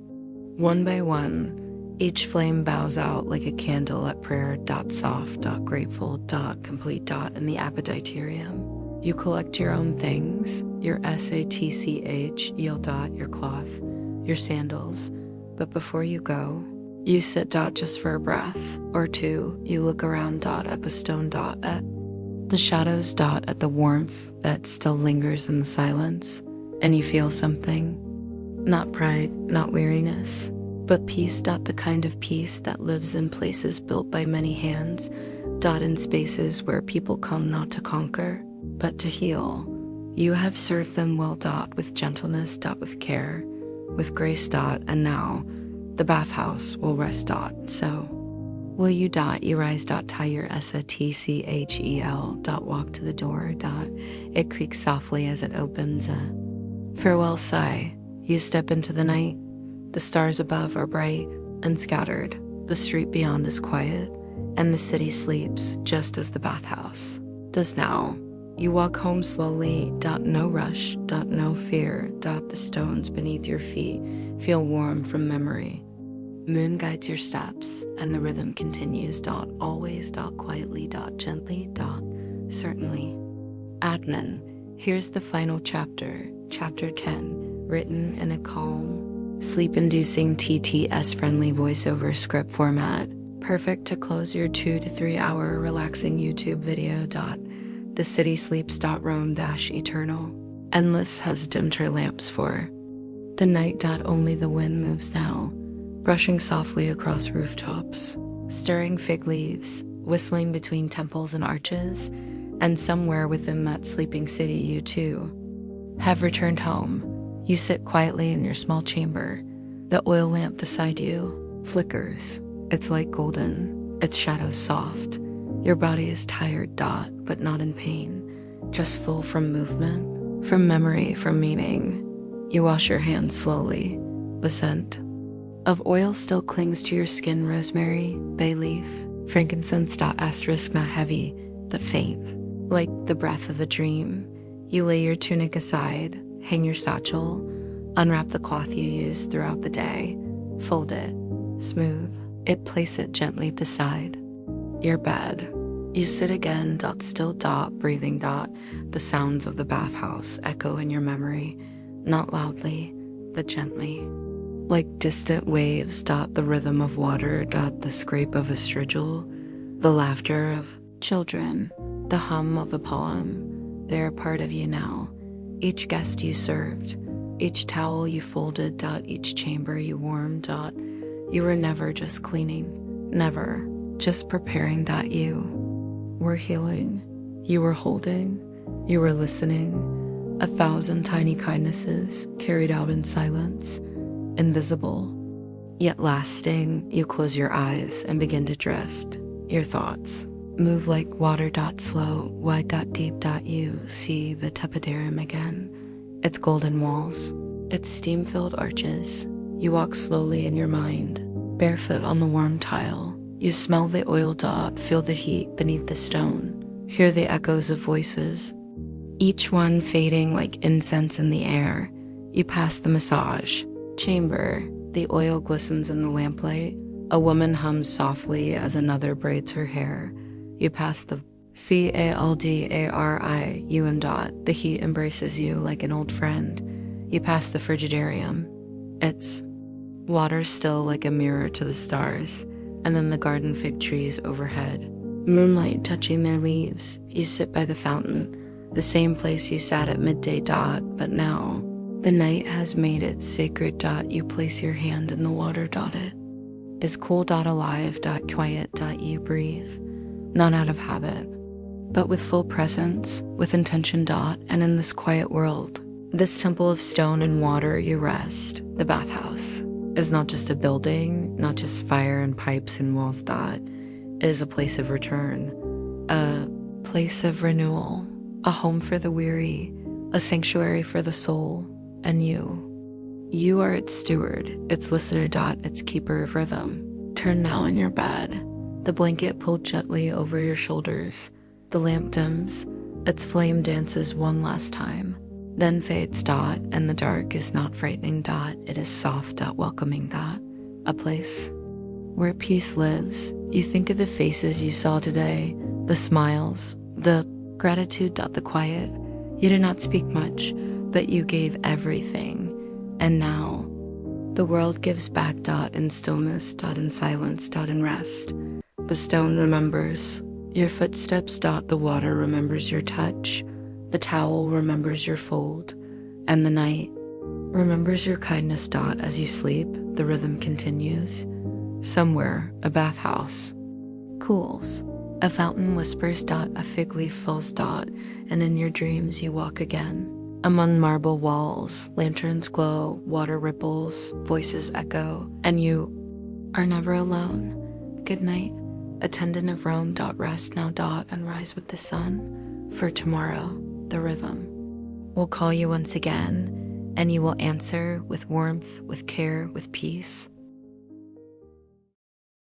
Speaker 1: One by one, each flame bows out like a candle at prayer. Soft. Grateful. Complete. In the appetiterium. You collect your own things, your SATCH, your cloth, your sandals. But before you go, you sit. Just for a breath or two. You look around. At the stone. At the shadows. At the warmth that still lingers in the silence. And you feel something. Not pride, not weariness, but peace. The kind of peace that lives in places built by many hands. In spaces where people come not to conquer, but to heal. You have served them well. With gentleness. With care, with grace. And now, the bathhouse will rest. So, will you? You rise. Tie your SATCHEL. Walk to the door. It creaks softly as it opens. A farewell sigh. You step into the night. The stars above are bright and scattered. The street beyond is quiet, and the city sleeps just as the bathhouse does now. You walk home slowly. No rush. No fear. The stones beneath your feet feel warm from memory. Moon guides your steps, and the rhythm continues. Always. Quietly. Gently. Certainly. Adnan. Here's the final chapter. Chapter 10. Written in a calm, sleep-inducing TTS-friendly voiceover script format. Perfect to close your 2 to 3 hour relaxing YouTube video. The city sleeps. Rome eternal. Endless has dimmed her lamps for the night. Only the wind moves now, brushing softly across rooftops, stirring fig leaves, whistling between temples and arches. And somewhere within that sleeping city, you too have returned home. You sit quietly in your small chamber. The oil lamp beside you flickers. It's light golden, its shadows soft. Your body is tired. But not in pain, just full from movement, from memory, from meaning. You wash your hands slowly. The scent of oil still clings to your skin. Rosemary, bay leaf, frankincense. Not heavy, but faint, like the breath of a dream. You lay your tunic aside, hang your satchel, unwrap the cloth you use throughout the day, fold it, smooth it, place it gently beside your bed. You sit again. Still. Breathing. The sounds of the bathhouse echo in your memory, not loudly, but gently, like distant waves. The rhythm of water. The scrape of a strigil, the laughter of children, the hum of a poem. They are part of you now. Each guest you served, each towel you folded. Each chamber you warmed. You were never just cleaning, never just preparing. You were healing, you were holding, you were listening. 1,000 tiny kindnesses carried out in silence, invisible, yet lasting. You close your eyes and begin to drift. Your thoughts move like water. Slow, wide. Deep. You see the tepidarium again. Its golden walls, its steam-filled arches. You walk slowly in your mind, barefoot on the warm tile. You smell the oil. Feel the heat beneath the stone. Hear the echoes of voices, each one fading like incense in the air. You pass the massage chamber. The oil glistens in the lamplight. A woman hums softly as another braids her hair. You pass the CALDARIUM. The heat embraces you like an old friend. You pass the frigidarium. Its water still like a mirror to the stars. And then the garden fig trees overhead. Moonlight touching their leaves, you sit by the fountain, the same place you sat at midday dot, but now the night has made it sacred dot. You place your hand in the water dot. It is cool dot alive dot quiet dot. You breathe, not out of habit, but with full presence, with intention dot. And in this quiet world, this temple of stone and water, you rest. The bathhouse is not just a building, not just fire and pipes and walls dot. It is a place of return, a place of renewal, a home for the weary, a sanctuary for the soul. And you are its steward, its listener dot, its keeper of rhythm. Turn now in your bed, the blanket pulled gently over your shoulders. The lamp dims, its flame dances one last time, then fades dot, and the dark is not frightening dot. It is soft dot, welcoming dot, a place where peace lives. You think of the faces you saw today, the smiles, the gratitude dot, the quiet. You did not speak much, but you gave everything. And now the world gives back dot, in stillness dot, in silence dot, in rest. The stone remembers your footsteps dot, the water remembers your touch, the towel remembers your fold, and the night remembers your kindness dot. As you sleep, the rhythm continues. Somewhere, a bathhouse cools, a fountain whispers dot, a fig leaf falls dot, and in your dreams you walk again. Among marble walls, lanterns glow, water ripples, voices echo, and you are never alone. Good night, attendant of Rome dot, rest now dot, and rise with the sun. For tomorrow, the rhythm will call you once again, and you will answer with warmth, with care, with peace.